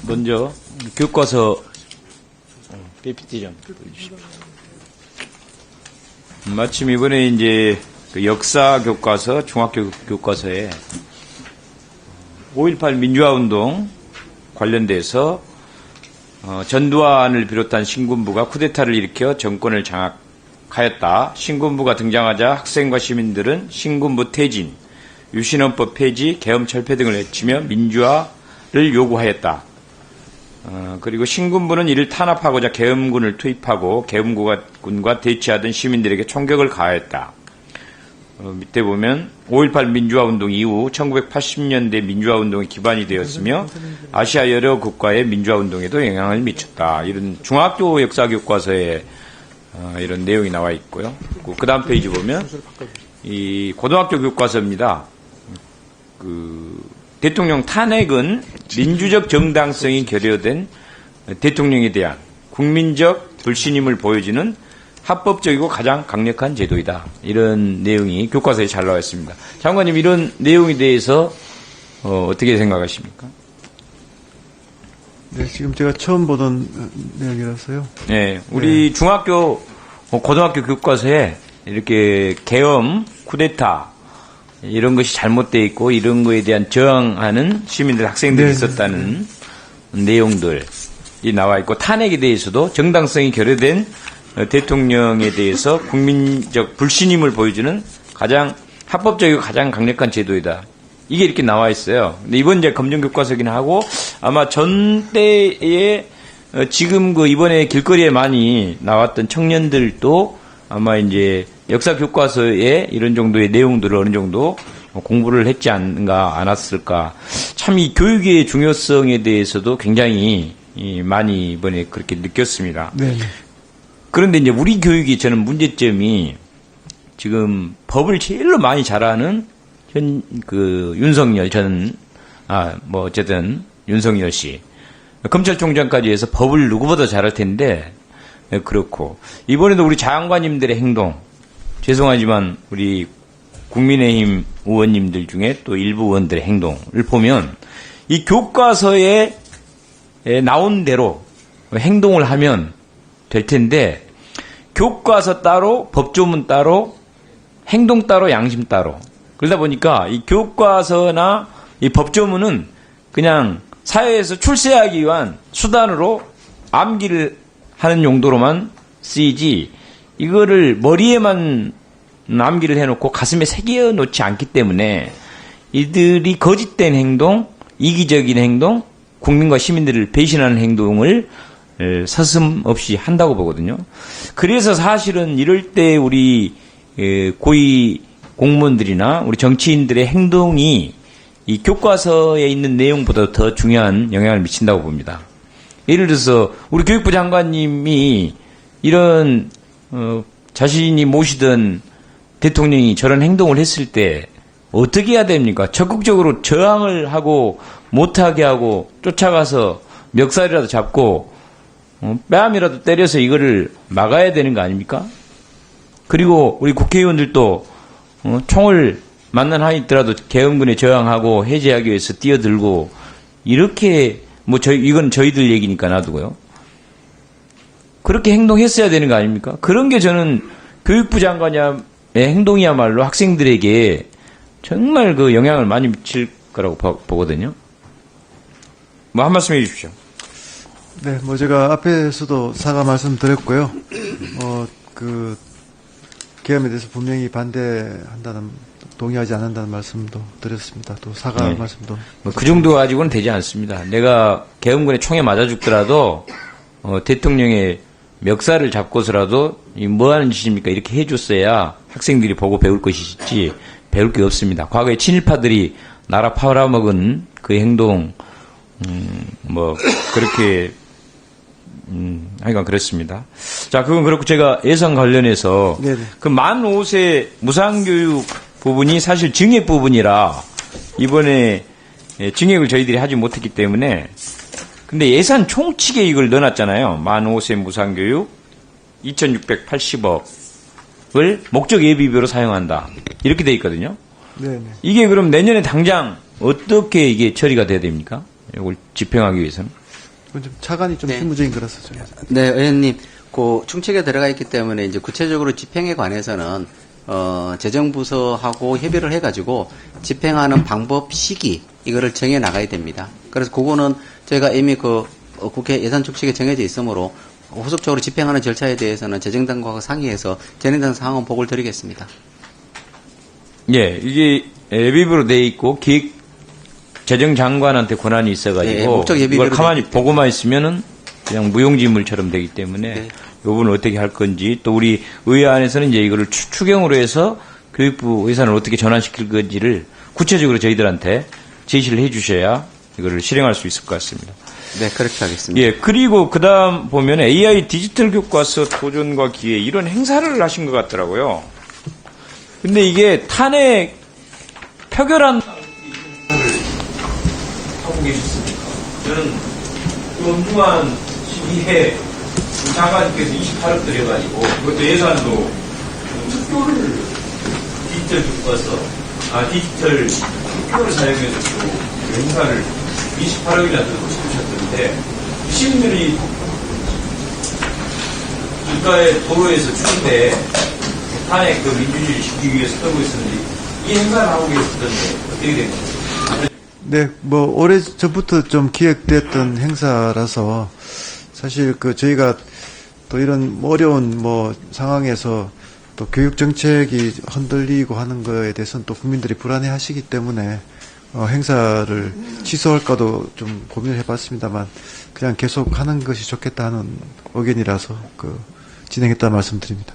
먼저 교과서 PPT 좀 보여주십시오. 마침 이번에 이제 그 역사 교과서, 중학교 교과서에 5.18 민주화운동 관련돼서 전두환을 비롯한 신군부가 쿠데타를 일으켜 정권을 장악하였다. 신군부가 등장하자 학생과 시민들은 신군부 퇴진, 유신헌법 폐지, 계엄 철폐 등을 외치며 민주화를 요구하였다. 그리고 신군부는 이를 탄압하고자 계엄군을 투입하고 계엄군과 대치하던 시민들에게 총격을 가하였다. 밑에 보면 5.18 민주화운동 이후 1980년대 민주화운동이 기반이 되었으며 아시아 여러 국가의 민주화운동에도 영향을 미쳤다. 이런 중학교 역사교과서에 이런 내용이 나와 있고요. 그 다음 페이지 보면 이 고등학교 교과서입니다. 대통령 탄핵은 민주적 정당성이 결여된 대통령에 대한 국민적 불신임을 보여주는 합법적이고 가장 강력한 제도이다. 이런 내용이 교과서에 잘 나와 있습니다. 장관님, 이런 내용에 대해서 어떻게 생각하십니까? 네, 지금 제가 처음 보던 내용이라서요. 네, 우리 중학교, 고등학교 교과서에 이렇게 계엄, 쿠데타 이런 것이 잘못되어 있고 이런 거에 대한 저항하는 시민들, 학생들이 있었다는 내용들이 나와 있고, 탄핵에 대해서도 정당성이 결여된 대통령에 대해서 국민적 불신임을 보여주는 가장 합법적이고 가장 강력한 제도이다. 이게 이렇게 나와 있어요. 근데 이번 이제 검정교과서긴 하고 아마 전 때에 지금 이번에 길거리에 많이 나왔던 청년들도 아마 이제 역사 교과서에 이런 정도의 내용들을 어느 정도 공부를 했지 않았을까. 참 이 교육의 중요성에 대해서도 굉장히 많이 이번에 그렇게 느꼈습니다. 네. 그런데 이제 우리 교육이 저는 문제점이 지금 법을 제일로 많이 잘하는 윤석열 어쨌든 윤석열 씨. 검찰총장까지 해서 법을 누구보다 잘할 텐데, 그렇고. 이번에도 우리 장관님들의 행동, 죄송하지만 우리 국민의힘 의원님들 중에 또 일부 의원들의 행동을 보면 이 교과서에 나온 대로 행동을 하면 될 텐데, 교과서 따로, 법조문 따로, 행동 따로, 양심 따로. 그러다 보니까 이 교과서나 이 법조문은 그냥 사회에서 출세하기 위한 수단으로 암기를 하는 용도로만 쓰이지, 이거를 머리에만 암기를 해놓고 가슴에 새겨 놓지 않기 때문에 이들이 거짓된 행동, 이기적인 행동, 국민과 시민들을 배신하는 행동을 서슴없이 한다고 보거든요. 그래서 사실은 이럴 때 우리 고위 공무원들이나 우리 정치인들의 행동이 이 교과서에 있는 내용보다 더 중요한 영향을 미친다고 봅니다. 예를 들어서 우리 교육부 장관님이 이런 자신이 모시던 대통령이 저런 행동을 했을 때 어떻게 해야 됩니까? 적극적으로 저항을 하고 못하게 하고 쫓아가서 멱살이라도 잡고 뺨이라도 때려서 이거를 막아야 되는 거 아닙니까? 그리고 우리 국회의원들도 총을 맞는 한이 있더라도 계엄군에 저항하고 해제하기 위해서 뛰어들고, 이렇게 이건 저희들 얘기니까 놔두고요. 그렇게 행동했어야 되는 거 아닙니까? 그런 게 저는 교육부 장관의 행동이야말로 학생들에게 정말 영향을 많이 미칠 거라고 보거든요. 한 말씀 해 주십시오. 네, 제가 앞에서도 사과 말씀드렸고요. 계엄에 대해서 분명히 동의하지 않는다는 말씀도 드렸습니다. 또 사과 말씀도. 그 정도 가지고는 되지 않습니다. 내가 계엄군에 총에 맞아 죽더라도, 대통령의 멱살을 잡고서라도, 뭐 하는 짓입니까? 이렇게 해줬어야 학생들이 보고 배울 것이지, 배울 게 없습니다. 과거에 친일파들이 나라 팔아먹은 그 행동, 그렇게, 하여간 그렇습니다. 자, 그건 그렇고 제가 예산 관련해서 그 만 5세 무상교육 부분이 사실 증액 부분이라 이번에 증액을 저희들이 하지 못했기 때문에, 근데 예산 총칙에 이걸 넣어놨잖아요. 만 5세 무상교육 2,680억을 목적 예비비로 사용한다. 이렇게 돼 있거든요. 네네. 이게 그럼 내년에 당장 어떻게 이게 처리가 돼야 됩니까? 이걸 집행하기 위해서는? 그건 좀 차관이 좀 네. 실무적인 거라서 좀. 네, 의원님, 그 충책에 들어가 있기 때문에 이제 구체적으로 집행에 관해서는 재정부서하고 협의를 해가지고 집행하는 방법, 시기 이거를 정해 나가야 됩니다. 그래서 그거는 저희가 이미 국회 예산 축책에 정해져 있으므로 후속적으로 집행하는 절차에 대해서는 재정당국과 상의해서 진행된 상황 보고를 드리겠습니다. 예, 이게 예비비로 돼 있고 재정장관한테 권한이 있어가지고 예, 목적 예비비로 이걸 가만히 돼 있기 때문에. 보고만 있으면은 그냥 무용지물처럼 되기 때문에 네. 이 부분을 어떻게 할 건지 또 우리 의회 안에서는 이제 이거를 추경으로 해서 교육부 예산을 어떻게 전환시킬 건지를 구체적으로 저희들한테 제시를 해 주셔야 이거를 실행할 수 있을 것 같습니다. 네, 그렇게 하겠습니다. 예, 그리고 그 다음 보면 AI 디지털 교과서 도전과 기회 이런 행사를 하신 것 같더라고요. 근데 이게 탄핵 표결한 하고 계셨습니까? 저는 그 엄중한 시기에 장관님께서 28억 들여가지고 그것도 예산도 특교를 디지털 교과서, 디지털 특교를 사용해서 또 행사를 28억이나 들고 싶으셨던데 시민들이 국가의 도로에서 추운데 탄핵 그 민주주의 지키기 위해서 떨고 있었는데 이 행사를 하고 계셨던데 어떻게 된 겁니까? 네, 뭐 오래 전부터 좀 기획됐던 행사라서 사실 저희가 또 이런 어려운 상황에서 또 교육 정책이 흔들리고 하는 거에 대해서는 또 국민들이 불안해하시기 때문에 행사를 취소할까도 좀 고민을 해봤습니다만 그냥 계속 하는 것이 좋겠다 하는 의견이라서 진행했다 말씀드립니다.